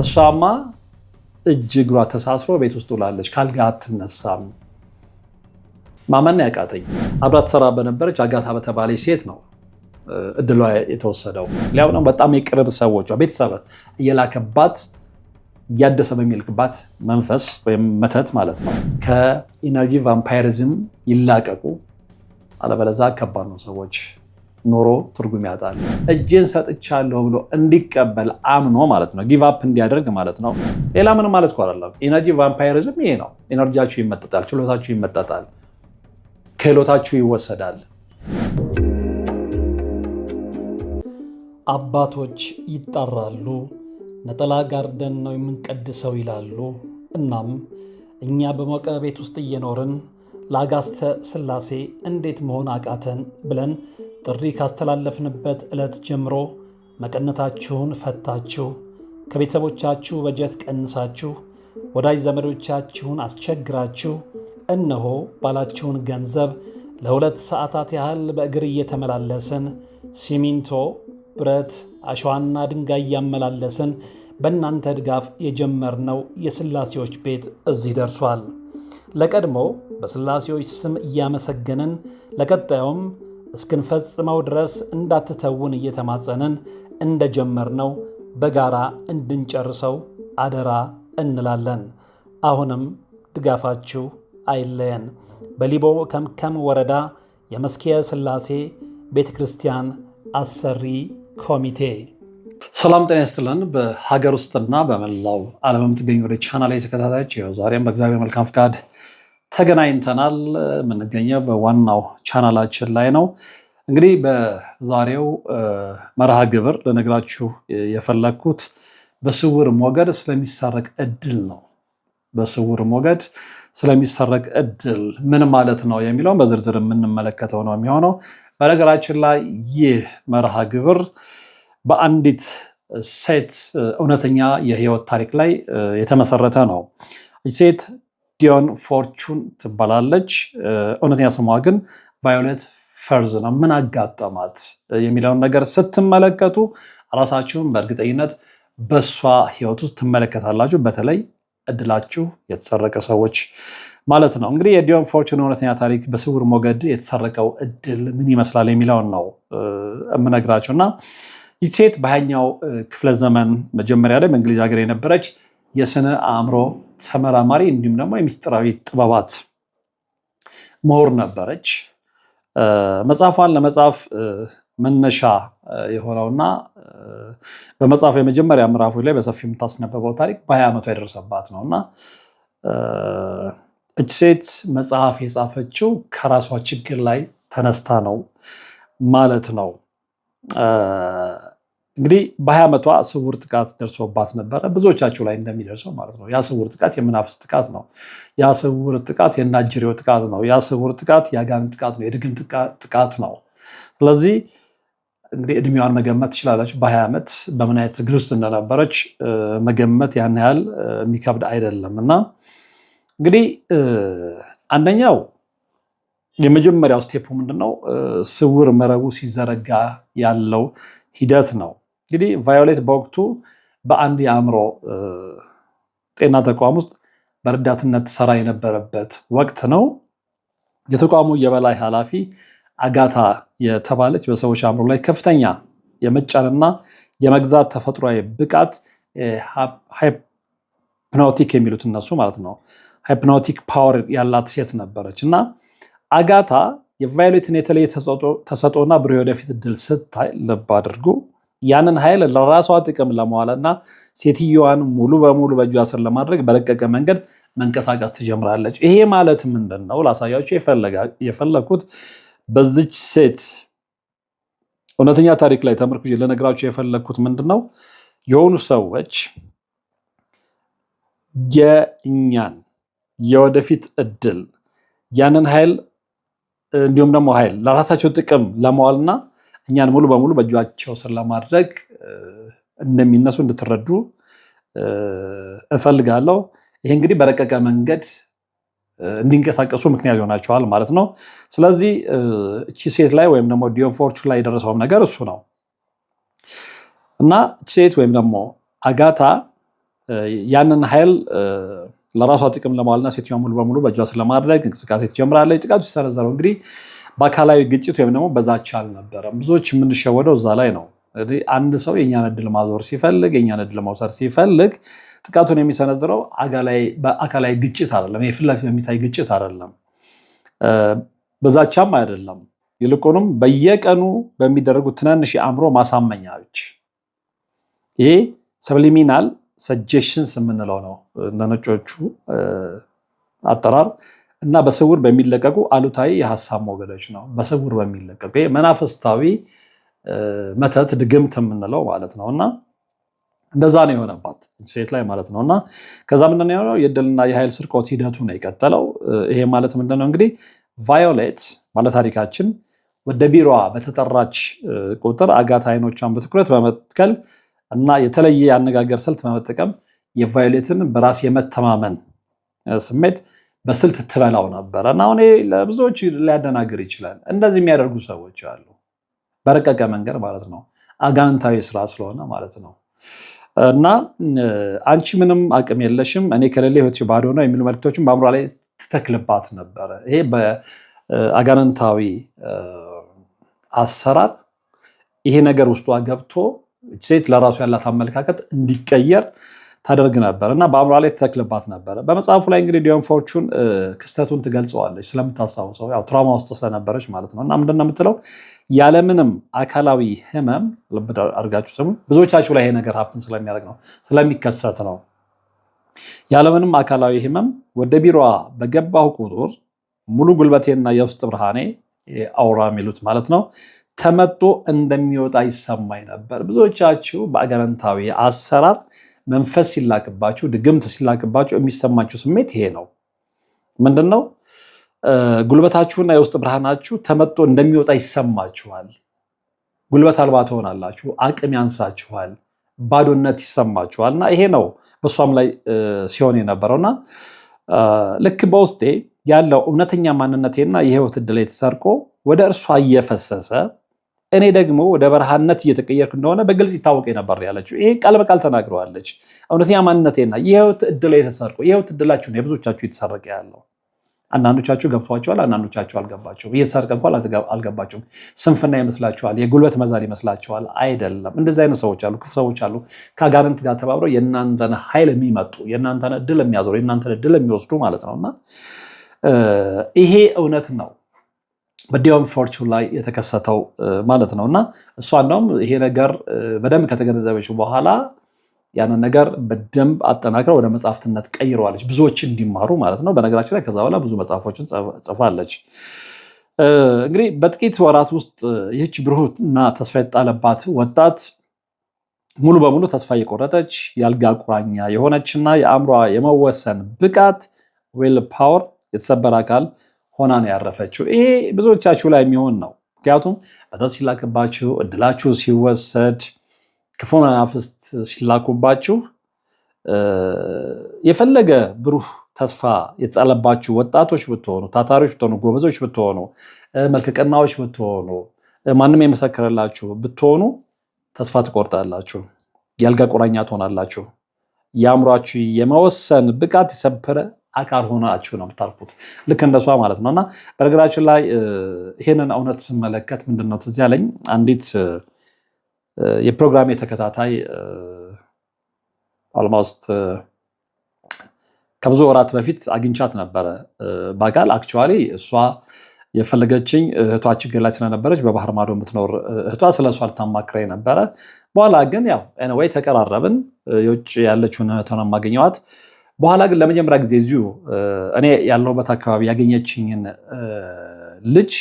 እሷማ እጅ እግሯ ተሳስሮ ቤት ውስጥ ውላለች። ካልጋ አትነሳም። ማመን ያቃተኝ አብራት ሰራ በነበረች አጋታ በተባለች ሴት ነው እድሏ የተወሰደው። ሊያው ነው በጣም የቅርብ ሰዎቿ ቤተሰብ እየላከባት እያደሰ በሚልክባት መንፈስ ወይም መተት ማለት ነው ከኢነርጂ ቫምፓይሪዝም ይላቀቁ። አለበለዚያ ከባድ ነው። ሰዎች ኖሮ ትርጉም ያጣል። እጄን ሰጥቻለሁ ብሎ እንዲቀበል አምኖ ማለት ነው ጊቭ አፕ እንዲያደርግ ማለት ነው። ሌላ ምን ማለት አይደለም። ኢነርጂ ቫምፓይሪዝም ይሄ ነው። ኢነርጂያችሁ ይመጠጣል፣ ችሎታችሁ ይመጠጣል፣ ክህሎታችሁ ይወሰዳል። አባቶች ይጣራሉ፣ ነጠላ ጋርደን ነው የምንቀድሰው ይላሉ። እናም እኛ በሞቀ ቤት ውስጥ እየኖርን ለአጋስተ ሥላሴ እንዴት መሆን አቃተን ብለን ጥሪ ካስተላለፍንበት ዕለት ጀምሮ መቀነታችሁን ፈታችሁ፣ ከቤተሰቦቻችሁ በጀት ቀንሳችሁ፣ ወዳጅ ዘመዶቻችሁን አስቸግራችሁ እነሆ ባላችሁን ገንዘብ ለ2 ሰዓታት ያህል በእግር እየተመላለስን ሲሚንቶ፣ ብረት፣ አሸዋና ድንጋይ እያመላለስን በእናንተ ድጋፍ የጀመርነው የሥላሴዎች ቤት እዚህ ደርሷል። ለቀድሞ በሥላሴዎች ስም እያመሰገንን ለቀጣዩም እስክንፈጽመው ድረስ እንዳትተውን እየተማጸንን እንደጀመርነው በጋራ እንድንጨርሰው አደራ እንላለን። አሁንም ድጋፋችሁ አይለየን። በሊቦ ከምከም ወረዳ የመስኪየ ሥላሴ ቤተ ክርስቲያን አሰሪ ኮሚቴ። ሰላም ጤና ይስጥልን። በሀገር ውስጥና በመላው ዓለም የምትገኙ ወደ ቻናል ላይ ተከታታዮች ዛሬም በእግዚአብሔር መልካም ፍቃድ ተገናኝተናል። የምንገኘው በዋናው ቻናላችን ላይ ነው። እንግዲህ በዛሬው መርሃ ግብር ልነግራችሁ የፈለግኩት በስውር ሞገድ ስለሚሰረቅ እድል ነው። በስውር ሞገድ ስለሚሰረቅ እድል ምን ማለት ነው የሚለውን በዝርዝር የምንመለከተው ነው የሚሆነው። በነገራችን ላይ ይህ መርሃ ግብር በአንዲት ሴት እውነተኛ የህይወት ታሪክ ላይ የተመሰረተ ነው። ሴት ዲዮን ፎርቹን ትባላለች። እውነተኛ ስሟ ግን ቫዮሌት ፈርዝ ነው። ምን አጋጠማት የሚለውን ነገር ስትመለከቱ ራሳችሁን በእርግጠኝነት በእሷ ህይወት ውስጥ ትመለከታላችሁ። በተለይ እድላችሁ የተሰረቀ ሰዎች ማለት ነው። እንግዲህ የዲዮን ፎርቹን እውነተኛ ታሪክ በስውር ሞገድ የተሰረቀው እድል ምን ይመስላል የሚለውን ነው የምነግራችሁ እና ይህ ሴት በሃያኛው ክፍለ ዘመን መጀመሪያ ላይ በእንግሊዝ ሀገር የነበረች የስነ አእምሮ ተመራማሪ እንዲሁም ደግሞ የምስጢራዊ ጥበባት ምሁር ነበረች። መጽሐፏን ለመጻፍ መነሻ የሆነውና በመጽሐፉ የመጀመሪያ ምዕራፎች ላይ በሰፊው የምታስነበበው ታሪክ በ20 ዓመቷ የደረሰባት ነው እና እች ሴት መጽሐፍ የጻፈችው ከራሷ ችግር ላይ ተነስታ ነው ማለት ነው። እንግዲህ በ20 ዓመቷ ስውር ጥቃት ደርሶባት ነበረ። ብዙዎቻችሁ ላይ እንደሚደርሰው ማለት ነው። ያ ስውር ጥቃት የመናፍስት ጥቃት ነው። ያ ስውር ጥቃት የናጅሬው ጥቃት ነው። ያ ስውር ጥቃት የአጋንንት ጥቃት ነው። የድግም ጥቃት ነው። ስለዚህ እንግዲህ እድሜዋን መገመት ትችላላችሁ። በ20 ዓመት በምን አይነት ትግል ውስጥ እንደነበረች መገመት ያን ያህል የሚከብድ አይደለም እና እንግዲህ አንደኛው የመጀመሪያው ስቴፕ ምንድነው? ስውር መረቡ ሲዘረጋ ያለው ሂደት ነው። እንግዲህ ቫዮሌት በወቅቱ በአንድ የአእምሮ ጤና ተቋም ውስጥ በረዳትነት ትሰራ የነበረበት ወቅት ነው። የተቋሙ የበላይ ኃላፊ አጋታ የተባለች በሰዎች አእምሮ ላይ ከፍተኛ የመጫንና የመግዛት ተፈጥሯዊ ብቃት ሃይፕኖቲክ የሚሉት እነሱ ማለት ነው ሃይፕኖቲክ ፓወር ያላት ሴት ነበረች እና አጋታ የቫዮሌትን የተለየ ተሰጥኦና ብሩህ ወደፊት እድል ስታይ ልብ አድርጉ ያንን ኃይል ለራሷ ጥቅም ለማዋልና ሴትዮዋን ሙሉ በሙሉ በእጇ ስር ለማድረግ በረቀቀ መንገድ መንቀሳቀስ ትጀምራለች። ይሄ ማለት ምንድን ነው? ላሳያችሁ የፈለኩት በዚች ሴት እውነተኛ ታሪክ ላይ ተመርኩዤ ልነግራችሁ የፈለኩት ምንድን ነው? የሆኑ ሰዎች የእኛን የወደፊት እድል ያንን ኃይል እንዲሁም ደግሞ ኃይል ለራሳቸው ጥቅም ለማዋልና እኛን ሙሉ በሙሉ በእጃቸው ስር ለማድረግ እንደሚነሱ እንድትረዱ እፈልጋለሁ። ይሄ እንግዲህ በረቀቀ መንገድ እንዲንቀሳቀሱ ምክንያት ይሆናቸዋል ማለት ነው። ስለዚህ እቺ ሴት ላይ ወይም ደግሞ ዲዮን ፎርቹን ላይ የደረሰው ነገር እሱ ነው። እና ሴት ወይም ደግሞ አጋታ ያንን ኃይል ለራሷ ጥቅም ለማዋልና ሴትዮዋ ሙሉ በሙሉ በእጇ ስለማድረግ እንቅስቃሴ ትጀምራለች። ጥቃቱ ሲሰነዘረው እንግዲህ በአካላዊ ግጭት ወይም ደግሞ በዛቻ አልነበረም። ብዙዎች የምንሸወደው እዛ ላይ ነው። አንድ ሰው የእኛን እድል ማዞር ሲፈልግ፣ የእኛን እድል መውሰድ ሲፈልግ ጥቃቱን የሚሰነዝረው በአካላዊ ግጭት አይደለም። ፊት ለፊት በሚታይ ግጭት አይደለም፣ በዛቻም አይደለም። ይልቁንም በየቀኑ በሚደረጉ ትናንሽ የአእምሮ ማሳመኛዎች፣ ይሄ ሰብሊሚናል ሰጀሽንስ የምንለው ነው እንደ ነጮቹ አጠራር እና በስውር በሚለቀቁ አሉታዊ የሀሳብ ሞገዶች ነው። በስውር በሚለቀቁ መናፍስታዊ መተት ድግምት የምንለው ማለት ነው። እና እንደዛ ነው የሆነባት ሴት ላይ ማለት ነው። እና ከዛ ምንድን የሆነው የእድልና የኃይል ስርቆት ሂደቱ ነው የቀጠለው። ይሄ ማለት ምንድነው እንግዲህ ቫዮሌት ባለታሪካችን ወደ ቢሮዋ በተጠራች ቁጥር አጋታ አይኖቿን በትኩረት በመትከል እና የተለየ የአነጋገር ስልት በመጠቀም የቫዮሌትን በራስ የመተማመን ስሜት በስልት ትበላው ነበረ። እና አሁን ለብዙዎች ሊያደናግር ይችላል። እንደዚህ የሚያደርጉ ሰዎች አሉ፣ በረቀቀ መንገድ ማለት ነው። አጋንንታዊ ስራ ስለሆነ ማለት ነው። እና አንቺ ምንም አቅም የለሽም፣ እኔ ከሌለ ህይወትሽ ባዶ ነው የሚሉ መልክቶችን በአእምሯ ላይ ትተክልባት ነበረ። ይሄ በአጋንንታዊ አሰራር ይሄ ነገር ውስጧ ገብቶ ሴት ለራሱ ያላት አመለካከት እንዲቀየር ታደርግ ነበር እና በአእምሯ ላይ ትተክልባት ነበረ። በመጽሐፉ ላይ እንግዲህ ዲዮን ፎርቹን ክስተቱን ትገልጸዋለች፣ ስለምታስታውሰው ያው ትራውማ ውስጥ ስለነበረች ማለት ነው። እና ምንድን ነው የምትለው? ያለምንም አካላዊ ህመም፣ ልብ አድርጋችሁ ስሙ፣ ብዙዎቻችሁ ላይ ይሄ ነገር ሀብትን ስለሚያደርግ ነው ስለሚከሰት ነው። ያለምንም አካላዊ ህመም ወደ ቢሮዋ በገባሁ ቁጥር ሙሉ ጉልበቴና የውስጥ ብርሃኔ አውራ የሚሉት ማለት ነው ተመቶ እንደሚወጣ ይሰማኝ ነበር። ብዙዎቻችሁ በአጋንንታዊ አሰራር መንፈስ ሲላክባችሁ፣ ድግምት ሲላክባችሁ የሚሰማችሁ ስሜት ይሄ ነው። ምንድነው? ጉልበታችሁና የውስጥ ብርሃናችሁ ተመቶ እንደሚወጣ ይሰማችኋል። ጉልበት አልባ ትሆናላችሁ፣ አቅም ያንሳችኋል፣ ባዶነት ይሰማችኋል። እና ይሄ ነው በእሷም ላይ ሲሆን የነበረውና ልክ በውስጤ ያለው እውነተኛ ማንነቴና የህይወት ዕድሌ ተሰርቆ ወደ እርሷ እየፈሰሰ እኔ ደግሞ ወደ በረሃነት እየተቀየርኩ እንደሆነ በግልጽ ይታወቅ ነበር ያለችው። ይሄ ቃል በቃል ተናግረዋለች። እውነተኛ ማንነቴና የህይወት ዕድሌ የተሰርቆ፣ የህይወት ዕድላችሁ ነው የብዙዎቻችሁ የተሰረቀ ያለው። አንዳንዶቻችሁ ገብቷቸዋል፣ አንዳንዶቻችሁ አልገባቸውም። እየተሰረቀ እንኳን አልገባቸውም። ስንፍና ይመስላችኋል፣ የጉልበት መዛል ይመስላችኋል። አይደለም። እንደዚህ አይነት ሰዎች አሉ፣ ክፉ ሰዎች አሉ፣ ከአጋንንት ጋር ተባብረው የእናንተን ኃይል የሚመጡ፣ የእናንተን ዕድል የሚያዞሩ፣ የእናንተን ዕድል የሚወስዱ ማለት ነው። እና ይሄ እውነት ነው በዲዮን ፎርቹን ላይ የተከሰተው ማለት ነው። እና እሷ እንደውም ይሄ ነገር በደንብ ከተገነዘበች በኋላ ያንን ነገር በደንብ አጠናክራ ወደ መጽሐፍትነት ቀይረዋለች፣ ብዙዎች እንዲማሩ ማለት ነው። በነገራችን ላይ ከዛ በኋላ ብዙ መጽሐፎችን ጽፋለች። እንግዲህ በጥቂት ወራት ውስጥ ይህች ብሩህና ተስፋ የተጣለባት ወጣት ሙሉ በሙሉ ተስፋ የቆረጠች፣ የአልጋ ቁራኛ የሆነችና የአእምሯ የመወሰን ብቃት ዊል ፓወር የተሰበረ አካል ሆና ነው ያረፈችው። ይሄ ብዙዎቻችሁ ላይ የሚሆን ነው። ምክንያቱም በተስ ሲላክባችሁ፣ እድላችሁ ሲወሰድ፣ ክፉ መናፍስት ሲላኩባችሁ፣ የፈለገ ብሩህ ተስፋ የተጣለባችሁ ወጣቶች ብትሆኑ፣ ታታሪዎች ብትሆኑ፣ ጎበዞች ብትሆኑ፣ መልከቀናዎች ብትሆኑ፣ ማንም የመሰከረላችሁ ብትሆኑ ተስፋ ትቆርጣላችሁ፣ የአልጋ ቁራኛ ትሆናላችሁ። የአእምሯችሁ የመወሰን ብቃት የሰበረ አካል ሆናችሁ ነው የምታርፉት፣ ልክ እንደሷ ማለት ነው። እና በነገራችን ላይ ይሄንን እውነት ስመለከት ምንድነው ትዝ ያለኝ፣ አንዲት የፕሮግራሜ ተከታታይ ኦልሞስት ከብዙ ወራት በፊት አግኝቻት ነበረ በአካል። አክቹዋሊ እሷ የፈለገችኝ እህቷ ችግር ላይ ስለነበረች በባህር ማዶ የምትኖር እህቷ ስለ እሷ ልታማክረኝ ነበረ። በኋላ ግን ያው ኤኒዌይ ተቀራረብን። የውጭ ያለችውን እህቷን ማገኘዋት። በኋላ ግን ለመጀመሪያ ጊዜ እዚሁ እኔ ያለሁበት አካባቢ ያገኘችኝን ልጅ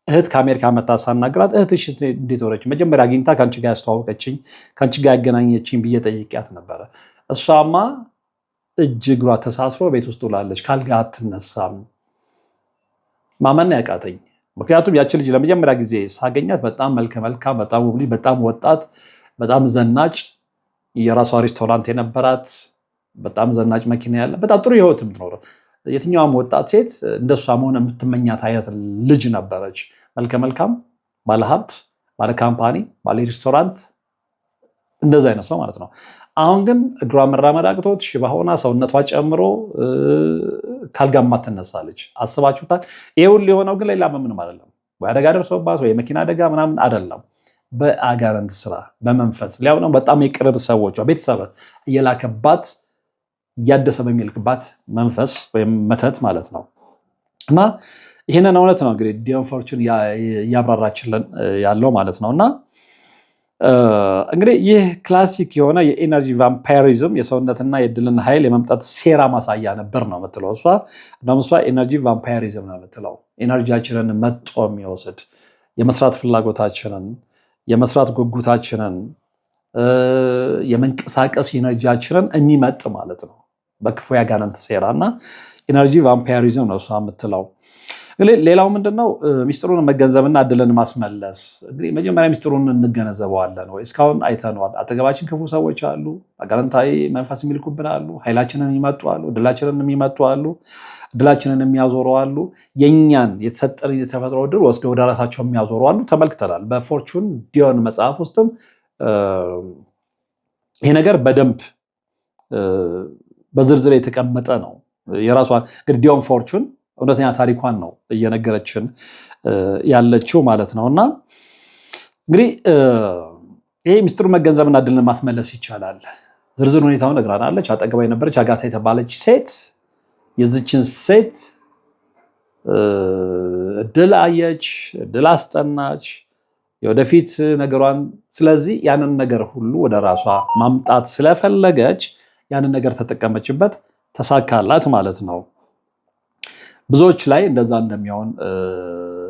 እህት ከአሜሪካ መታ ሳናግራት፣ እህትሽ እንዴት ሆነች? መጀመሪያ አግኝታ ከአንቺ ጋር ያስተዋወቀችኝ፣ ከአንቺ ጋር ያገናኘችኝ ብዬ ጠይቂያት ነበረ። እሷማ እጅ እግሯ ተሳስሮ ቤት ውስጥ ውላለች፣ ካልጋ አትነሳም። ማመን ያቃተኝ። ምክንያቱም ያችን ልጅ ለመጀመሪያ ጊዜ ሳገኛት በጣም መልከ መልካም፣ በጣም ውብ፣ በጣም ወጣት፣ በጣም ዘናጭ፣ የራሷ ሬስቶራንት የነበራት፣ በጣም ዘናጭ መኪና ያለ፣ በጣም ጥሩ ህይወት የምትኖረው የትኛውም ወጣት ሴት እንደሷ መሆን የምትመኛት አይነት ልጅ ነበረች። መልከ መልካም፣ ባለሀብት፣ ባለ ካምፓኒ፣ ባለ ሬስቶራንት፣ እንደዛ አይነት ሰው ማለት ነው። አሁን ግን እግሯ መራመድ አቅቶት ሽባ ሆና ሰውነቷ ጨምሮ ካልጋማ ትነሳለች። አስባችሁታል? ይሄ ሁሉ የሆነው ግን ሌላ ምንም አይደለም። ወይ አደጋ ደርሶባት ወይ መኪና አደጋ ምናምን አይደለም። በአጋንንት ስራ በመንፈስ ሊያው ነው። በጣም የቅርብ ሰዎች ቤተሰብ እየላከባት እያደሰ በሚልክባት መንፈስ ወይም መተት ማለት ነው። እና ይህንን እውነት ነው እንግዲህ ዲዮን ፎርቹን እያብራራችልን ያለው ማለት ነው። እና እንግዲህ ይህ ክላሲክ የሆነ የኤነርጂ ቫምፓይሪዝም የሰውነትና የድልን ኃይል የመምጣት ሴራ ማሳያ ነበር ነው የምትለው እሷ። እንደውም እሷ ኤነርጂ ቫምፓይሪዝም ነው የምትለው። ኤነርጂያችንን መጦ የሚወስድ የመስራት ፍላጎታችንን፣ የመስራት ጉጉታችንን፣ የመንቀሳቀስ ኤነርጂያችንን የሚመጥ ማለት ነው በክፉ ያጋንንት ሴራ እና ኤነርጂ ቫምፓይሪዝም ነው እሷ የምትለው። ሌላው ምንድነው? ሚስጥሩን መገንዘብና እድልን ማስመለስ። እንግዲህ መጀመሪያ ሚስጥሩን እንገነዘበዋለን ወይ? እስካሁን አይተነዋል። አጠገባችን ክፉ ሰዎች አሉ፣ አጋንንታዊ መንፈስ የሚልኩብን አሉ፣ ኃይላችንን የሚመጡ አሉ፣ እድላችንን የሚመጡ አሉ፣ እድላችንን የሚያዞሩ አሉ፣ የኛን የተሰጠን የተፈጥሮ እድል ወስደው ወደ ራሳቸው የሚያዞሩ አሉ። ተመልክተናል። በፎርቹን ዲዮን መጽሐፍ ውስጥም ይሄ ነገር በደንብ በዝርዝር የተቀመጠ ነው። የራሷ እንግዲህ ዲዮን ፎርቹን እውነተኛ ታሪኳን ነው እየነገረችን ያለችው ማለት ነው። እና እንግዲህ ይሄ ሚስጥሩ መገንዘብና እድልን ማስመለስ ይቻላል። ዝርዝር ሁኔታውን ነግራናለች። አጠገባ የነበረች አጋታ የተባለች ሴት የዚችን ሴት እድል አየች፣ እድል አስጠናች፣ የወደፊት ነገሯን። ስለዚህ ያንን ነገር ሁሉ ወደ ራሷ ማምጣት ስለፈለገች ያንን ነገር ተጠቀመችበት፣ ተሳካላት ማለት ነው። ብዙዎች ላይ እንደዛ እንደሚሆን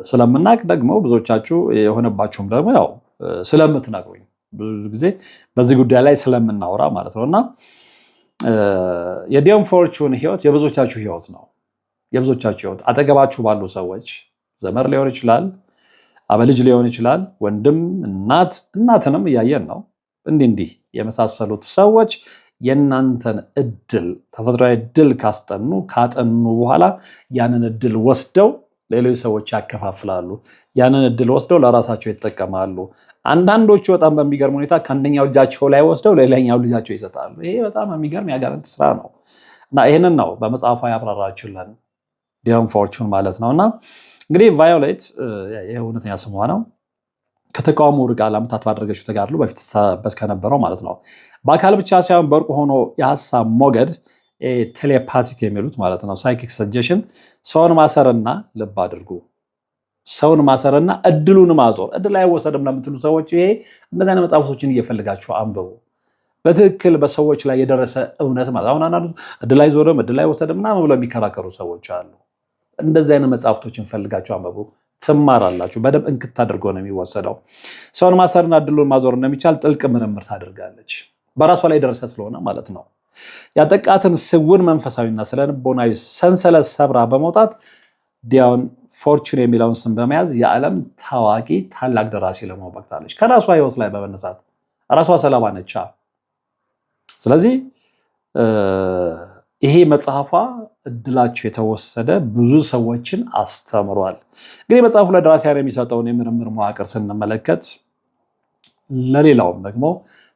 ስለምናቅ ደግሞ ብዙዎቻችሁ የሆነባችሁም ደግሞ ያው ስለምትነግሩኝ ብዙ ጊዜ በዚህ ጉዳይ ላይ ስለምናወራ ማለት ነው። እና የዲዮን ፎርቹን ህይወት የብዙዎቻችሁ ህይወት ነው። የብዙዎቻችሁ ህይወት አጠገባችሁ ባሉ ሰዎች ዘመር ሊሆን ይችላል፣ አበልጅ ሊሆን ይችላል፣ ወንድም፣ እናትንም እያየን ነው። እንዲህ የመሳሰሉት ሰዎች የእናንተን እድል ተፈጥሯዊ እድል ካጠኑ በኋላ ያንን እድል ወስደው ሌሎች ሰዎች ያከፋፍላሉ። ያንን እድል ወስደው ለራሳቸው ይጠቀማሉ። አንዳንዶቹ በጣም በሚገርም ሁኔታ ከአንደኛው ልጃቸው ላይ ወስደው ሌላኛው ልጃቸው ይሰጣሉ። ይሄ በጣም የሚገርም ያጋንንት ስራ ነው እና ይህንን ነው በመጽሐፏ ያብራራችልን ዲዮን ፎርቹን ማለት ነው። እና እንግዲህ ቫዮሌት የእውነተኛ ስሟ ነው። ከተቃውሞ ርቃ ለዓመታት ባደረገችው ተጋድሎ በፊት ተሳበት ከነበረው ማለት ነው በአካል ብቻ ሳይሆን በርቁ ሆኖ የሀሳብ ሞገድ ቴሌፓቲክ የሚሉት ማለት ነው ሳይኪክ ሰጀሽን ሰውን ማሰርና ልብ አድርጉ ሰውን ማሰርና እድሉን ማዞር። እድል አይወሰድም ለምትሉ ሰዎች ይሄ እንደዚህ አይነት መጽሐፎችን እየፈልጋችሁ አንብቡ። በትክክል በሰዎች ላይ የደረሰ እውነት ማለት አሁን አንዳንዱ እድል አይዞርም እድል አይወሰድም ምናምን ብለው የሚከራከሩ ሰዎች አሉ። እንደዚህ አይነት መጽሐፍቶችን ፈልጋችሁ አንብቡ፣ ትማራላችሁ። በደንብ እንክት አድርጎ ነው የሚወሰደው። ሰውን ማሰርና እድሉን ማዞር እንደሚቻል ጥልቅ ምርምር ታደርጋለች። በራሷ ላይ ደረሰ ስለሆነ ማለት ነው። ያጠቃትን ስውር መንፈሳዊና ስለልቦናዊ ሰንሰለት ሰብራ በመውጣት ዲዮን ፎርቹን የሚለውን ስም በመያዝ የዓለም ታዋቂ ታላቅ ደራሲ ለመሆን በቅታለች። ከራሷ ህይወት ላይ በመነሳት ራሷ ሰለባ ነቻ። ስለዚህ ይሄ መጽሐፏ እድላቸው የተወሰደ ብዙ ሰዎችን አስተምሯል። እንግዲህ መጽሐፉ ለደራሲያን የሚሰጠውን የምርምር መዋቅር ስንመለከት ለሌላውም ደግሞ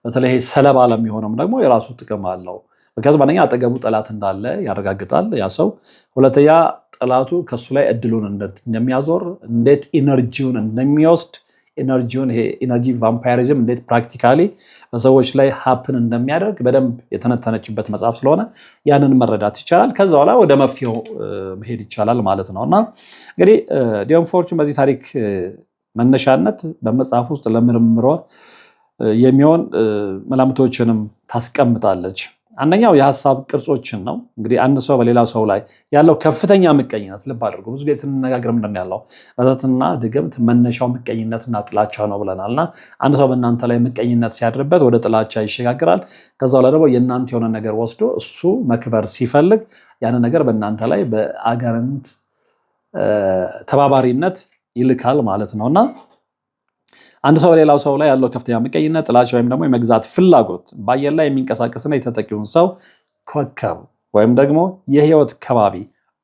በተለይ ሰለባ ለሚሆነም ደግሞ የራሱ ጥቅም አለው። ምክንያቱም አንደኛ አጠገቡ ጠላት እንዳለ ያረጋግጣል ያ ሰው። ሁለተኛ ጠላቱ ከሱ ላይ እድሉን እንደሚያዞር፣ እንዴት ኢነርጂውን እንደሚወስድ፣ ኢነርጂውን ይሄ ኢነርጂ ቫምፓይሪዝም እንዴት ፕራክቲካሊ በሰዎች ላይ ሀፕን እንደሚያደርግ በደንብ የተነተነችበት መጽሐፍ ስለሆነ ያንን መረዳት ይቻላል። ከዛ በኋላ ወደ መፍትሄው መሄድ ይቻላል ማለት ነው። እና እንግዲህ ዲዮን ፎርቹን በዚህ ታሪክ መነሻነት በመጽሐፍ ውስጥ ለምርምሯ የሚሆን መላምቶችንም ታስቀምጣለች። አንደኛው የሀሳብ ቅርጾችን ነው። እንግዲህ አንድ ሰው በሌላው ሰው ላይ ያለው ከፍተኛ ምቀኝነት ልብ አድርጎ ብዙ ጊዜ ስንነጋገር ምንድን ነው ያለው መተትና ድግምት መነሻው ምቀኝነትና ጥላቻ ነው ብለናል። እና አንድ ሰው በእናንተ ላይ ምቀኝነት ሲያድርበት ወደ ጥላቻ ይሸጋግራል። ከዛ ላይ ደግሞ የእናንተ የሆነ ነገር ወስዶ እሱ መክበር ሲፈልግ ያንን ነገር በእናንተ ላይ በአጋንንት ተባባሪነት ይልካል ማለት ነው። እና አንድ ሰው በሌላው ሰው ላይ ያለው ከፍተኛ ምቀኝነት፣ ጥላቻ ወይም ደግሞ የመግዛት ፍላጎት በአየር ላይ የሚንቀሳቀስና የተጠቂውን ሰው ኮከብ ወይም ደግሞ የህይወት ከባቢ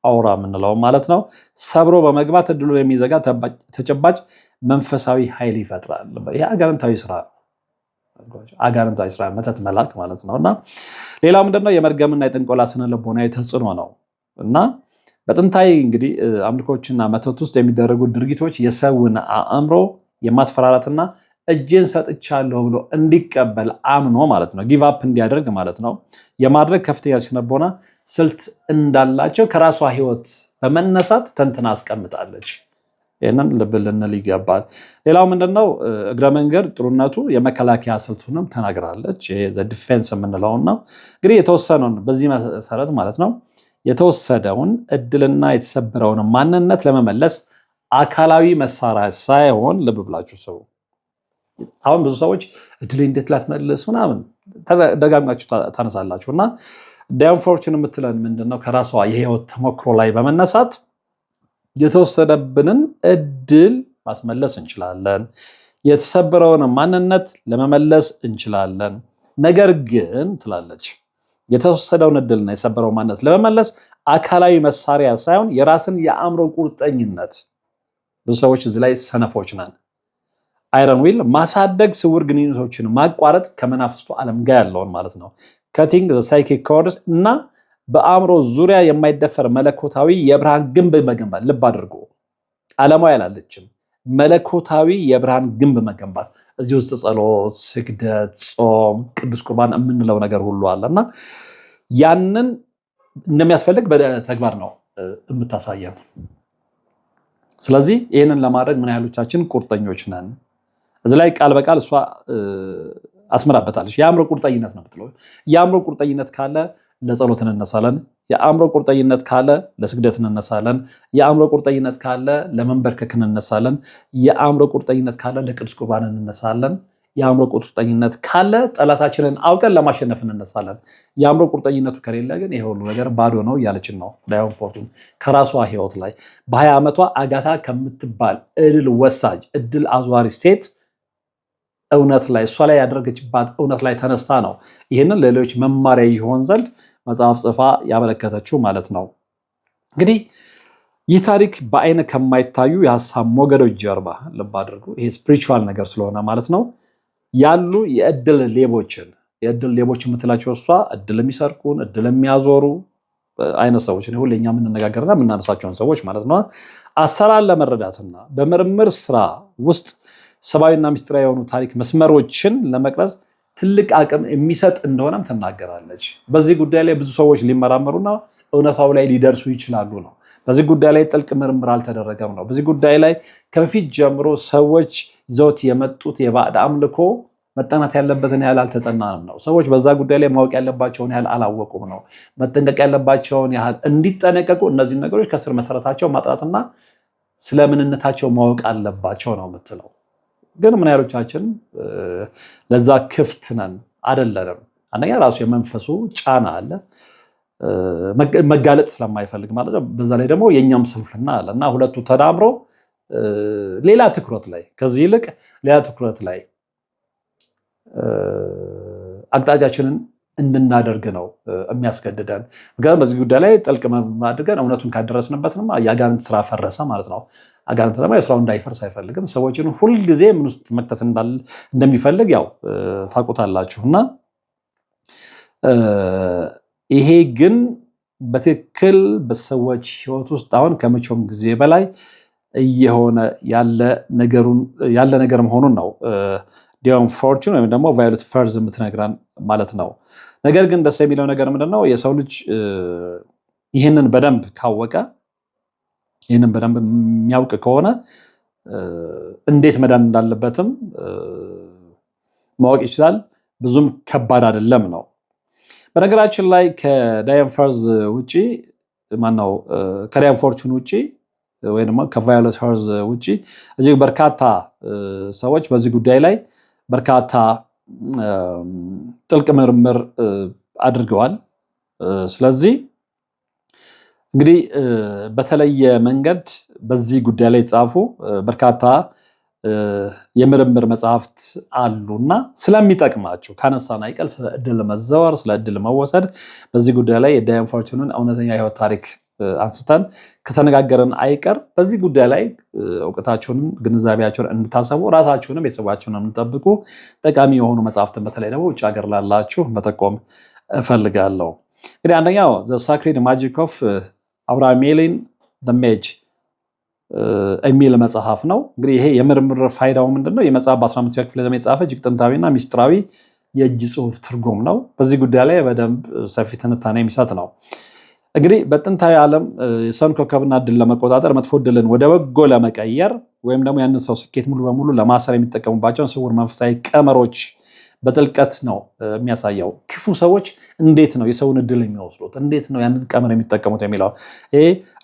አውራ የምንለው ማለት ነው ሰብሮ በመግባት እድሉን የሚዘጋ ተጨባጭ መንፈሳዊ ኃይል ይፈጥራል። ይህ አጋንንታዊ ስራ ነው። አጋንንታዊ ስራ መተት መላክ ማለት ነውና ሌላው ምንድነው የመርገምና የጥንቆላ ስነ ልቦናዊ ተጽዕኖ ነው እና በጥንታዊ እንግዲህ አምልኮችና መተት ውስጥ የሚደረጉ ድርጊቶች የሰውን አእምሮ የማስፈራራትና እጄን ሰጥቻለሁ ብሎ እንዲቀበል አምኖ ማለት ነው ጊቭ አፕ እንዲያደርግ ማለት ነው የማድረግ ከፍተኛ ስነ ልቦና ስልት እንዳላቸው ከራሷ ህይወት በመነሳት ተንትና አስቀምጣለች። ይሄንን ልብ ልንል ይገባል። ሌላው ምንድነው እግረ መንገድ ጥሩነቱ የመከላከያ ስልቱንም ተናግራለች። ይሄ ዘ ዲፌንስ የምንለውና እንግዲህ የተወሰነውን በዚህ መሰረት ማለት ነው የተወሰደውን እድልና የተሰበረውን ማንነት ለመመለስ አካላዊ መሳሪያ ሳይሆን ልብ ብላችሁ ሰው አሁን ብዙ ሰዎች እድል እንዴት ላስመልስ ምናምን ደጋግማችሁ ታነሳላችሁ እና ዳውን ፎርቹን የምትለን ምንድነው ከራሷ የህይወት ተሞክሮ ላይ በመነሳት የተወሰደብንን እድል ማስመለስ እንችላለን፣ የተሰበረውን ማንነት ለመመለስ እንችላለን። ነገር ግን ትላለች የተወሰደውን እድልና የሰበረው ማንነት ለመመለስ አካላዊ መሳሪያ ሳይሆን የራስን የአእምሮ ቁርጠኝነት ብዙ ሰዎች እዚህ ላይ ሰነፎች ነን አይረን ዊል ማሳደግ ስውር ግንኙነቶችን ማቋረጥ ከመናፍስቱ ዓለም ጋር ያለውን ማለት ነው ከቲንግ ዘ ሳይኪክ ኮርድስ እና በአእምሮ ዙሪያ የማይደፈር መለኮታዊ የብርሃን ግንብ መገንባት ልብ አድርጎ ዓለማዊ ያላለችም መለኮታዊ የብርሃን ግንብ መገንባት እዚህ ውስጥ ጸሎት፣ ስግደት፣ ጾም፣ ቅዱስ ቁርባን የምንለው ነገር ሁሉ አለና ያንን እንደሚያስፈልግ በተግባር ነው የምታሳየን። ስለዚህ ይህንን ለማድረግ ምን ያህሎቻችን ቁርጠኞች ነን? እዚህ ላይ ቃል በቃል እሷ አስመራበታለች። የአእምሮ ቁርጠኝነት ነው የምትለው። የአእምሮ ቁርጠኝነት ካለ ለጸሎት እንነሳለን። የአእምሮ ቁርጠኝነት ካለ ለስግደት እንነሳለን። የአእምሮ ቁርጠኝነት ካለ ለመንበርከክ እንነሳለን። የአእምሮ ቁርጠኝነት ካለ ለቅዱስ ቁርባን እንነሳለን። የአእምሮ ቁርጠኝነት ካለ ጠላታችንን አውቀን ለማሸነፍ እንነሳለን። የአእምሮ ቁርጠኝነቱ ከሌለ ግን ይሄ ሁሉ ነገር ባዶ ነው እያለችን ነው ዳውን ፎርቹን ከራሷ ህይወት ላይ በ20 ዓመቷ አጋታ ከምትባል እድል ወሳጅ እድል አዟሪ ሴት እውነት ላይ እሷ ላይ ያደረገችባት እውነት ላይ ተነስታ ነው ይህንን ለሌሎች መማሪያ ይሆን ዘንድ መጽሐፍ ጽፋ ያበረከተችው ማለት ነው። እንግዲህ ይህ ታሪክ በአይን ከማይታዩ የሀሳብ ሞገዶች ጀርባ ልብ አድርጉ፣ ይሄ ስፒሪቹዋል ነገር ስለሆነ ማለት ነው ያሉ የእድል ሌቦች የምትላቸው እሷ እድል የሚሰርቁን እድል የሚያዞሩ አይነት ሰዎች ሁሌ እኛ የምንነጋገርና የምናነሳቸውን ሰዎች ማለት ነው አሰራር ለመረዳትና በምርምር ስራ ውስጥ ሰብአዊና ምስጢራዊ የሆኑ ታሪክ መስመሮችን ለመቅረጽ ትልቅ አቅም የሚሰጥ እንደሆነም ትናገራለች። በዚህ ጉዳይ ላይ ብዙ ሰዎች ሊመራመሩና እውነታው ላይ ሊደርሱ ይችላሉ ነው። በዚህ ጉዳይ ላይ ጥልቅ ምርምር አልተደረገም ነው። በዚህ ጉዳይ ላይ ከበፊት ጀምሮ ሰዎች ይዘውት የመጡት የባዕድ አምልኮ መጠናት ያለበትን ያህል አልተጠናንም ነው። ሰዎች በዛ ጉዳይ ላይ ማወቅ ያለባቸውን ያህል አላወቁም ነው። መጠንቀቅ ያለባቸውን ያህል እንዲጠነቀቁ እነዚህ ነገሮች ከስር መሰረታቸው ማጥራትና ስለምንነታቸው ማወቅ አለባቸው ነው የምትለው። ግን ምን ያህሎቻችን ለዛ ክፍት ነን? አይደለንም። አንደኛ ራሱ የመንፈሱ ጫና አለ መጋለጥ ስለማይፈልግ ማለት ነው። በዛ ላይ ደግሞ የኛም ስንፍና አለ እና ሁለቱ ተዳምሮ ሌላ ትኩረት ላይ ከዚህ ይልቅ ሌላ ትኩረት ላይ አቅጣጫችንን እንድናደርግ ነው የሚያስገድደን። ምክንያቱም በዚህ ጉዳይ ላይ ጥልቅ አድርገን እውነቱን ካደረስንበትም የአጋንንት ስራ ፈረሰ ማለት ነው። አጋንንት ደግሞ የስራው እንዳይፈርስ አይፈልግም። ሰዎችን ሁልጊዜ ምን ውስጥ መክተት እንደሚፈልግ ያው ታውቁታላችሁ እና ይሄ ግን በትክክል በሰዎች ህይወት ውስጥ አሁን ከመቼውም ጊዜ በላይ እየሆነ ያለ ነገር መሆኑን ነው ዳውን ፎርቹን ወይም ደግሞ ቫዮሌት ፈርዝ የምትነግረን ማለት ነው። ነገር ግን ደስ የሚለው ነገር ምንድነው? የሰው ልጅ ይህንን በደንብ ካወቀ ይህንን በደንብ የሚያውቅ ከሆነ እንዴት መዳን እንዳለበትም ማወቅ ይችላል። ብዙም ከባድ አይደለም ነው። በነገራችን ላይ ከዳውን ፈርዝ ውጪ ማነው ከዳውን ፎርቹን ውጪ ወይ ደግሞ ከቫዮሌት ፈርዝ ውጪ እጅግ በርካታ ሰዎች በዚህ ጉዳይ ላይ በርካታ ጥልቅ ምርምር አድርገዋል። ስለዚህ እንግዲህ በተለየ መንገድ በዚህ ጉዳይ ላይ የተጻፉ በርካታ የምርምር መጽሐፍት አሉና ስለሚጠቅማቸው ካነሳን አይቀር ስለ እድል መዘወር፣ ስለ እድል መወሰድ በዚህ ጉዳይ ላይ የዳውን ፎርቹንን እውነተኛ ህይወት ታሪክ አንስተን ከተነጋገረን አይቀር በዚህ ጉዳይ ላይ እውቀታችሁን ግንዛቤያችሁን እንድታሰቡ ራሳችሁንም ቤተሰባችሁን እንድጠብቁ ጠቃሚ የሆኑ መጽሐፍትን በተለይ ደግሞ ውጭ ሀገር ላላችሁ መጠቆም እፈልጋለሁ። እንግዲህ አንደኛው ዘ ሳክሬድ ማጂክ ኦፍ አብርሃም ሜሊን ዘ ሜጅ የሚል መጽሐፍ ነው። እንግዲህ ይሄ የምርምር ፋይዳው ምንድነው? የመጽሐፍ በ15ኛው ክፍለ ዘመን የተጻፈ እጅግ ጥንታዊና ሚስጥራዊ የእጅ ጽሑፍ ትርጉም ነው። በዚህ ጉዳይ ላይ በደንብ ሰፊ ትንታኔ የሚሰጥ ነው። እንግዲህ በጥንታዊ ዓለም የሰውን ኮከብና እድል ለመቆጣጠር መጥፎ እድልን ወደ በጎ ለመቀየር ወይም ደግሞ ያንን ሰው ስኬት ሙሉ በሙሉ ለማሰር የሚጠቀሙባቸውን ስውር መንፈሳዊ ቀመሮች በጥልቀት ነው የሚያሳየው። ክፉ ሰዎች እንዴት ነው የሰውን እድል የሚወስዱት፣ እንዴት ነው ያንን ቀመር የሚጠቀሙት የሚለው ይሄ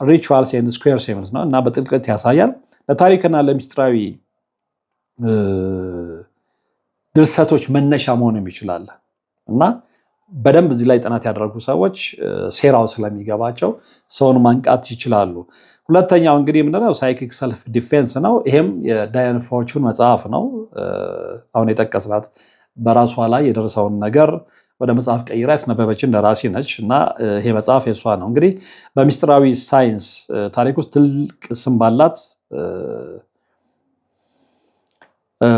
ሪቹዋልስ ኤንድ ስኩዌርስ ነው እና በጥልቀት ያሳያል። ለታሪክና ለሚስጥራዊ ድርሰቶች መነሻ መሆንም ይችላል እና በደንብ እዚህ ላይ ጥናት ያደረጉ ሰዎች ሴራው ስለሚገባቸው ሰውን ማንቃት ይችላሉ። ሁለተኛው እንግዲህ ምንድነው? ሳይኪክ ሰልፍ ዲፌንስ ነው። ይሄም የዳያን ፎርቹን መጽሐፍ ነው። አሁን የጠቀስናት በራሷ ላይ የደረሰውን ነገር ወደ መጽሐፍ ቀይራ ያስነበበችን ደራሲ ነች እና ይሄ መጽሐፍ የሷ ነው። እንግዲህ በሚስጥራዊ ሳይንስ ታሪክ ውስጥ ትልቅ ስም ባላት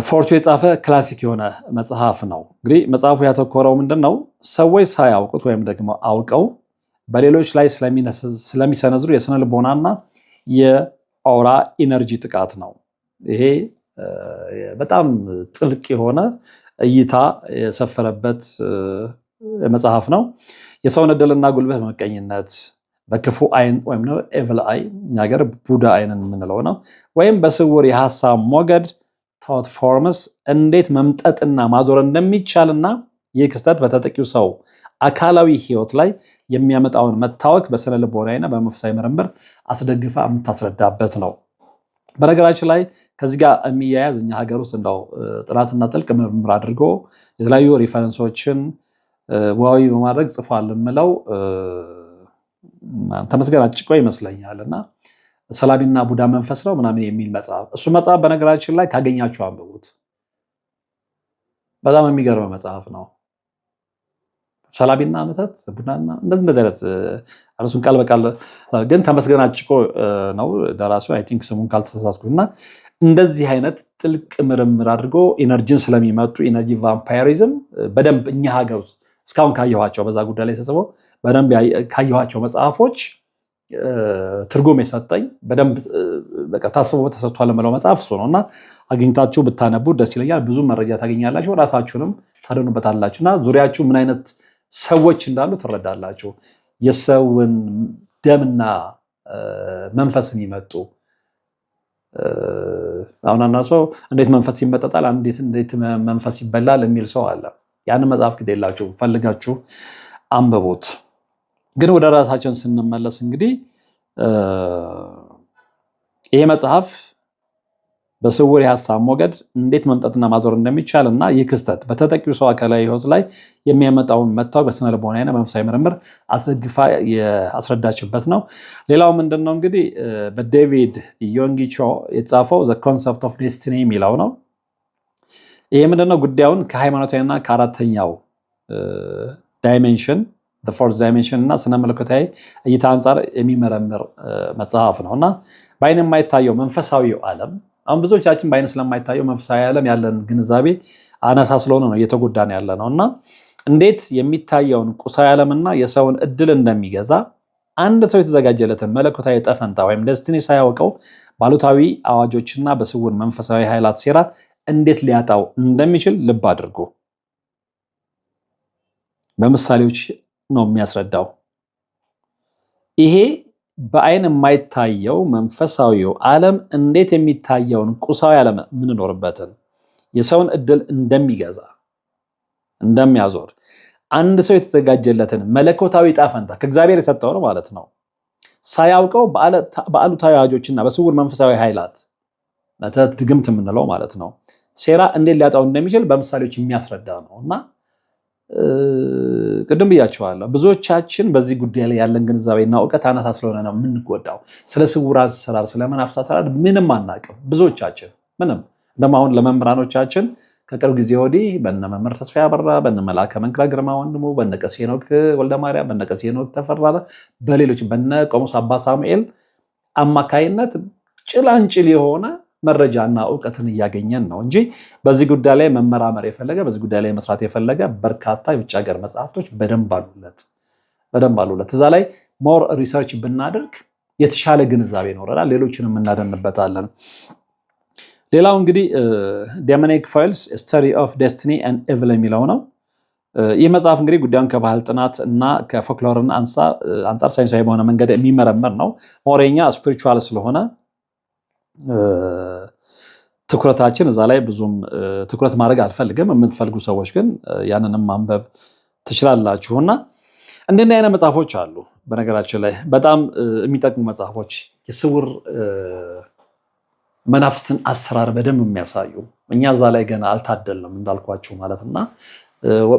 ፎርቹ የጻፈ ክላሲክ የሆነ መጽሐፍ ነው። እንግዲህ መጽሐፉ ያተኮረው ምንድነው? ሰዎች ሳያውቁት ወይም ደግሞ አውቀው በሌሎች ላይ ስለሚሰነዝሩ የስነ ልቦናና የአውራ ኢነርጂ ጥቃት ነው። ይሄ በጣም ጥልቅ የሆነ እይታ የሰፈረበት መጽሐፍ ነው። የሰውን ዕድልና ጉልበት በመቀኝነት በክፉ አይን ወይም ኤቭል አይ እኛ ሀገር ቡዳ አይንን የምንለው ነው ወይም በስውር የሀሳብ ሞገድ ቶት ፎርምስ እንዴት መምጠጥና ማዞር እንደሚቻልና ይህ ክስተት በተጠቂው ሰው አካላዊ ህይወት ላይ የሚያመጣውን መታወክ በስነ ልቦናዊና በመንፈሳዊ ምርምር አስደግፋ የምታስረዳበት ነው። በነገራችን ላይ ከዚህ ጋር የሚያያዝ እኛ ሀገር ውስጥ እንደው ጥናትና ጥልቅ ምርምር አድርጎ የተለያዩ ሪፈረንሶችን ዋዊ በማድረግ ጽፏል የምለው ተመስገን አጭቆ ይመስለኛል እና ሰላቢና ቡዳ መንፈስ ነው ምናምን የሚል መጽሐፍ። እሱ መጽሐፍ በነገራችን ላይ ካገኛችሁ አንብቡት። በጣም የሚገርም መጽሐፍ ነው። ሰላቢና መተት ቡዳና እንደዚህ አይነት እሱን ቃል በቃል ግን ተመስገን አጭቆ ነው ደራሲው። አይ ቲንክ ስሙን ካልተሳሳትኩና እንደዚህ አይነት ጥልቅ ምርምር አድርጎ ኢነርጂን ስለሚመጡ ኢነርጂ ቫምፓይሪዝም በደንብ እኛ ሀገር ውስጥ እስካሁን ካየኋቸው በዛ ጉዳይ ላይ ተሰበው በደንብ ካየኋቸው መጽሐፎች ትርጉም የሰጠኝ በደንብ በቃ ታስቦ ተሰጥቷል ለመለው መጽሐፍ እሱ ነውና አግኝታችሁ ብታነቡ ደስ ይለኛል። ብዙ መረጃ ታገኛላችሁ፣ ራሳችሁንም ታደኑበታላችሁና ዙሪያችሁ ምን አይነት ሰዎች እንዳሉ ትረዳላችሁ። የሰውን ደምና መንፈስ የሚመጡ አሁን አንዳንድ ሰው እንዴት መንፈስ ይመጠጣል፣ እንዴት መንፈስ ይበላል የሚል ሰው አለ። ያንን መጽሐፍ ግዴላችሁ ፈልጋችሁ አንብቡት። ግን ወደ ራሳችን ስንመለስ እንግዲህ ይሄ መጽሐፍ በስውር የሀሳብ ሞገድ እንዴት መምጠጥና ማዞር እንደሚቻል እና ይህ ክስተት በተጠቂው ሰው አካላዊ ህይወት ላይ የሚያመጣውን መታወቅ በስነ ልቦናዊና መንፈሳዊ ምርምር አስደግፋ ያስረዳችበት ነው። ሌላው ምንድነው እንግዲህ በዴቪድ ዮንጊቾ የተጻፈው ዘ ኮንሰፕት ኦፍ ዴስቲኒ የሚለው ነው። ይሄ ምንድነው? ጉዳዩን ከሃይማኖታዊና ከአራተኛው ዳይሜንሽን ፎርዝ ዳይሜንሽን እና ስነ መለኮታዊ እይታ አንጻር የሚመረምር መጽሐፍ ነው እና በአይን የማይታየው መንፈሳዊው ዓለም አሁን ብዙዎቻችን በአይን ስለማይታየው መንፈሳዊ ዓለም ያለን ግንዛቤ አነሳ ስለሆነ ነው እየተጎዳን ያለ ነው እና እንዴት የሚታየውን ቁሳዊ ዓለምና የሰውን እድል እንደሚገዛ አንድ ሰው የተዘጋጀለትን መለኮታዊ ጠፈንታ ወይም ደስቲኒ ሳያውቀው ባሉታዊ አዋጆችና በስውር መንፈሳዊ ኃይላት ሴራ እንዴት ሊያጣው እንደሚችል ልብ አድርጎ በምሳሌዎች ነው የሚያስረዳው። ይሄ በአይን የማይታየው መንፈሳዊው ዓለም እንዴት የሚታየውን ቁሳዊ ዓለም የምንኖርበትን የሰውን እድል እንደሚገዛ እንደሚያዞር አንድ ሰው የተዘጋጀለትን መለኮታዊ ጣፈንታ ከእግዚአብሔር የሰጠው ነው ማለት ነው ሳያውቀው በአሉታዊ አዋጆችና በስውር መንፈሳዊ ኃይላት መተት ድግምት የምንለው ማለት ነው ሴራ እንዴት ሊያጣው እንደሚችል በምሳሌዎች የሚያስረዳ ነው እና ቅድም ብያቸዋለሁ። ብዙዎቻችን በዚህ ጉዳይ ላይ ያለን ግንዛቤና እውቀት አናሳ ስለሆነ ነው የምንጎዳው። ስለ ስውር አሰራር፣ ስለ መናፍስት አሰራር ምንም አናውቅም ብዙዎቻችን ምንም። እንደውም አሁን ለመምህራኖቻችን ከቅርብ ጊዜ ወዲህ በነ መምህር ተስፋ ያበራ፣ በነ መልአከ መንክራ ግርማ ወንድሙ፣ በነ ቀሲስ ሄኖክ ወልደ ማርያም፣ በነ ቀሲስ ሄኖክ ተፈራ፣ በሌሎች በነ ቆሞስ አባ ሳሙኤል አማካይነት ጭላንጭል የሆነ መረጃና እውቀትን እያገኘን ነው እንጂ በዚህ ጉዳይ ላይ መመራመር የፈለገ በዚህ ጉዳይ ላይ መስራት የፈለገ በርካታ የውጭ ሀገር መጽሐፍቶች በደንብ አሉለት። እዛ ላይ ሞር ሪሰርች ብናደርግ የተሻለ ግንዛቤ ይኖረናል። ሌሎችንም እናደንበታለን። ሌላው እንግዲህ ዴሞኒክ ፋይልስ ስተዲ ኦፍ ዴስቲኒ ኤንድ ኤቪል የሚለው ነው። ይህ መጽሐፍ እንግዲህ ጉዳዩን ከባህል ጥናት እና ከፎክሎርን አንጻር ሳይንሳዊ በሆነ መንገድ የሚመረመር ነው። ሞሬኛ ስፒሪቹዋል ስለሆነ ትኩረታችን እዛ ላይ ብዙም ትኩረት ማድረግ አልፈልግም። የምትፈልጉ ሰዎች ግን ያንንም ማንበብ ትችላላችሁ። እና እንደዚህ አይነት መጽሐፎች አሉ። በነገራችን ላይ በጣም የሚጠቅሙ መጽሐፎች የስውር መናፍስትን አሰራር በደንብ የሚያሳዩ እኛ እዛ ላይ ገና አልታደልንም እንዳልኳችሁ ማለት እና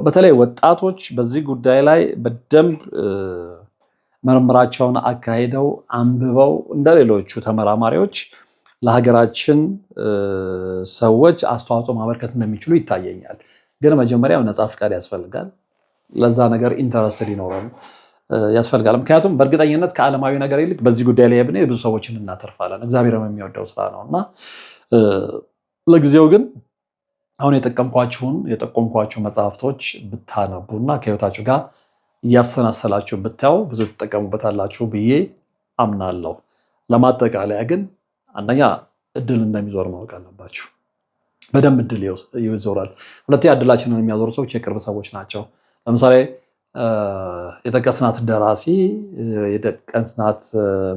በተለይ ወጣቶች በዚህ ጉዳይ ላይ በደንብ ምርምራቸውን አካሂደው አንብበው እንደሌሎቹ ተመራማሪዎች ለሀገራችን ሰዎች አስተዋጽኦ ማበርከት እንደሚችሉ ይታየኛል። ግን መጀመሪያ ነፃ ፍቃድ ያስፈልጋል። ለዛ ነገር ኢንተረስት ሊኖረን ያስፈልጋል። ምክንያቱም በእርግጠኝነት ከዓለማዊ ነገር ይልቅ በዚህ ጉዳይ ላይ ብንሄድ ብዙ ሰዎችን እናተርፋለን። እግዚአብሔር የሚወደው ስራ ነው እና ለጊዜው ግን አሁን የጠቆምኳችሁ መጽሐፍቶች ብታነቡና ከህይወታችሁ ጋር እያሰናሰላችሁ ብታዩ ብዙ ትጠቀሙበታላችሁ ብዬ አምናለሁ። ለማጠቃለያ ግን አንደኛ እድል እንደሚዞር ማወቅ አለባችሁ። በደንብ እድል ይዞራል። ሁለተኛ እድላችንን የሚያዞሩ ሰዎች የቅርብ ሰዎች ናቸው። ለምሳሌ የጠቀስናት ደራሲ የጠቀስናት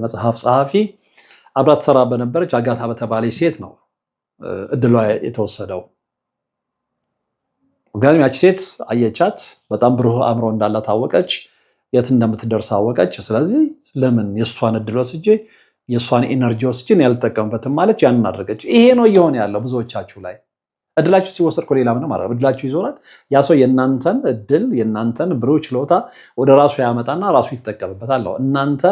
መጽሐፍ ጸሐፊ አብራ ትሰራ በነበረች አጋታ በተባለች ሴት ነው እድሏ የተወሰደው። ምክንያቱም ያቺ ሴት አየቻት፣ በጣም ብሩህ አእምሮ እንዳላት አወቀች፣ የት እንደምትደርስ አወቀች። ስለዚህ ለምን የእሷን እድል ወስጄ የእሷን ኢነርጂ ወስጄ ያልጠቀምበትም ማለች፣ ያንን አደረገች። ይሄ ነው እየሆነ ያለው ብዙዎቻችሁ ላይ። እድላችሁ ሲወሰድ እኮ ሌላ ምንም አይደለም። እድላችሁ ይዞራል። ያ ሰው የእናንተን እድል የእናንተን ብሩህ ችሎታ ወደ ራሱ ያመጣና ራሱ ይጠቀምበታል። እናንተ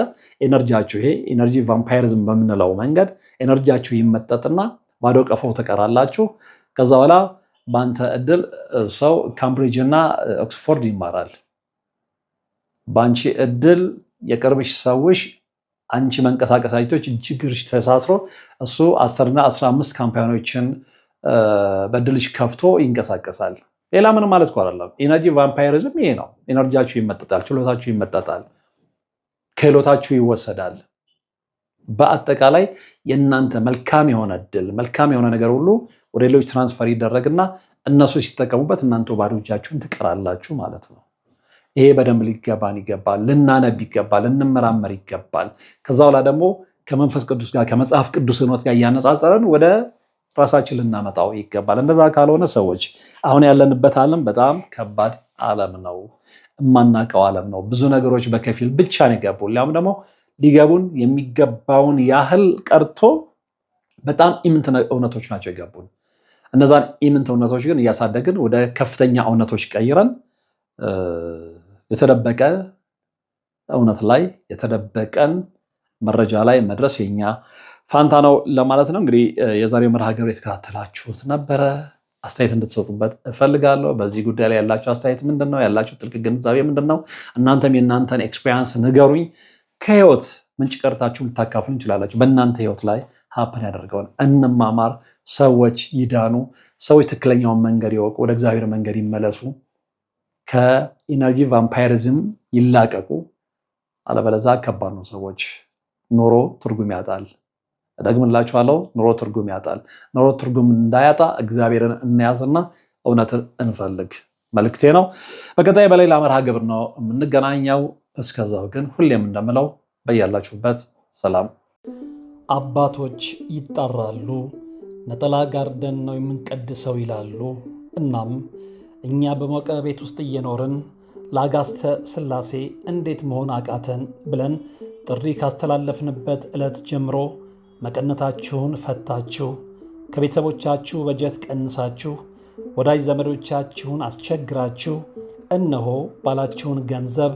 ኤነርጂያችሁ ይሄ ኤነርጂ ቫምፓይሪዝም በምንለው መንገድ ኤነርጂያችሁ ይመጠጥና ባዶ ቀፎው ትቀራላችሁ። ከዛ በኋላ በአንተ እድል ሰው ካምብሪጅ እና ኦክስፎርድ ይማራል። በአንቺ እድል የቅርብሽ ሰዎች አንቺ መንቀሳቀስ አይቶች እጅግርሽ ተሳስሮ እሱ 10 እና 15 ካምፓኒዎችን በድልሽ ከፍቶ ይንቀሳቀሳል። ሌላ ምንም ማለት እኮ አይደለም። ኤነርጂ ቫምፓይሪዝም ይሄ ነው። ኤነርጂያችሁ ይመጠጣል፣ ችሎታችሁ ይመጠጣል፣ ክህሎታችሁ ይወሰዳል። በአጠቃላይ የእናንተ መልካም የሆነ እድል መልካም የሆነ ነገር ሁሉ ወደ ሌሎች ትራንስፈር ይደረግና እነሱ ሲጠቀሙበት እናንተ ባዶ እጃችሁን ትቀራላችሁ ማለት ነው። ይሄ በደንብ ሊገባን ይገባል። ልናነብ ይገባል። ልንመራመር ይገባል። ከዛ በኋላ ደግሞ ከመንፈስ ቅዱስ ጋር ከመጽሐፍ ቅዱስ እውነት ጋር እያነጻጸረን ወደ ራሳችን ልናመጣው ይገባል። እንደዛ ካልሆነ ሰዎች አሁን ያለንበት ዓለም በጣም ከባድ ዓለም ነው። የማናውቀው ዓለም ነው። ብዙ ነገሮች በከፊል ብቻ ነው የገቡን። ሊያም ደግሞ ሊገቡን የሚገባውን ያህል ቀርቶ በጣም ኢምንት እውነቶች ናቸው የገቡን። እነዛን ኢምንት እውነቶች ግን እያሳደግን ወደ ከፍተኛ እውነቶች ቀይረን የተደበቀ እውነት ላይ የተደበቀን መረጃ ላይ መድረስ የኛ ፋንታ ነው ለማለት ነው። እንግዲህ የዛሬው መርሃ ግብር የተከታተላችሁት ነበረ። አስተያየት እንድትሰጡበት እፈልጋለሁ። በዚህ ጉዳይ ላይ ያላችሁ አስተያየት ምንድን ነው? ያላችሁ ጥልቅ ግንዛቤ ምንድን ነው? እናንተም የእናንተን ኤክስፔሪንስ ንገሩኝ። ከህይወት ምንጭ ቀርታችሁ ልታካፍሉ እንችላላችሁ። በእናንተ ህይወት ላይ ሀፕን ያደርገውን እንማማር። ሰዎች ይዳኑ። ሰዎች ትክክለኛውን መንገድ ይወቁ። ወደ እግዚአብሔር መንገድ ይመለሱ። ከኢነርጂ ቫምፓይሪዝም ይላቀቁ። አለበለዛ ከባድ ነው። ሰዎች ኑሮ ትርጉም ያጣል። እደግምላችኋለሁ፣ ኑሮ ትርጉም ያጣል። ኑሮ ትርጉም እንዳያጣ እግዚአብሔርን እንያዝና እውነትን እንፈልግ መልክቴ ነው። በቀጣይ በሌላ መርሃ ግብር ነው የምንገናኘው። እስከዛው ግን ሁሌም እንደምለው በያላችሁበት ሰላም። አባቶች ይጣራሉ፣ ነጠላ ጋርደን ነው የምንቀድሰው ይላሉ። እናም እኛ በሞቀ ቤት ውስጥ እየኖርን ለአጋስተ ሥላሴ እንዴት መሆን አቃተን ብለን ጥሪ ካስተላለፍንበት ዕለት ጀምሮ መቀነታችሁን ፈታችሁ፣ ከቤተሰቦቻችሁ በጀት ቀንሳችሁ፣ ወዳጅ ዘመዶቻችሁን አስቸግራችሁ እነሆ ባላችሁን ገንዘብ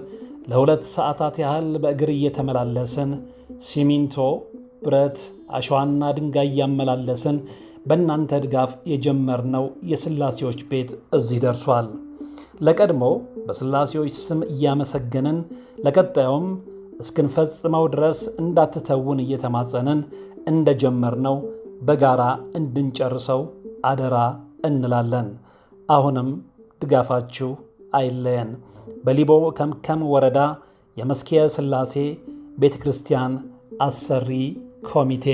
ለ2 ሰዓታት ያህል በእግር እየተመላለስን ሲሚንቶ፣ ብረት፣ አሸዋና ድንጋይ እያመላለስን በእናንተ ድጋፍ የጀመርነው የሥላሴዎች ቤት እዚህ ደርሷል። ለቀድሞ በሥላሴዎች ስም እያመሰገንን ለቀጣዩም እስክንፈጽመው ድረስ እንዳትተውን እየተማጸንን እንደጀመርነው በጋራ እንድንጨርሰው አደራ እንላለን። አሁንም ድጋፋችሁ አይለየን። በሊቦ ከምከም ወረዳ የመስኪየ ሥላሴ ቤተ ክርስቲያን አሰሪ ኮሚቴ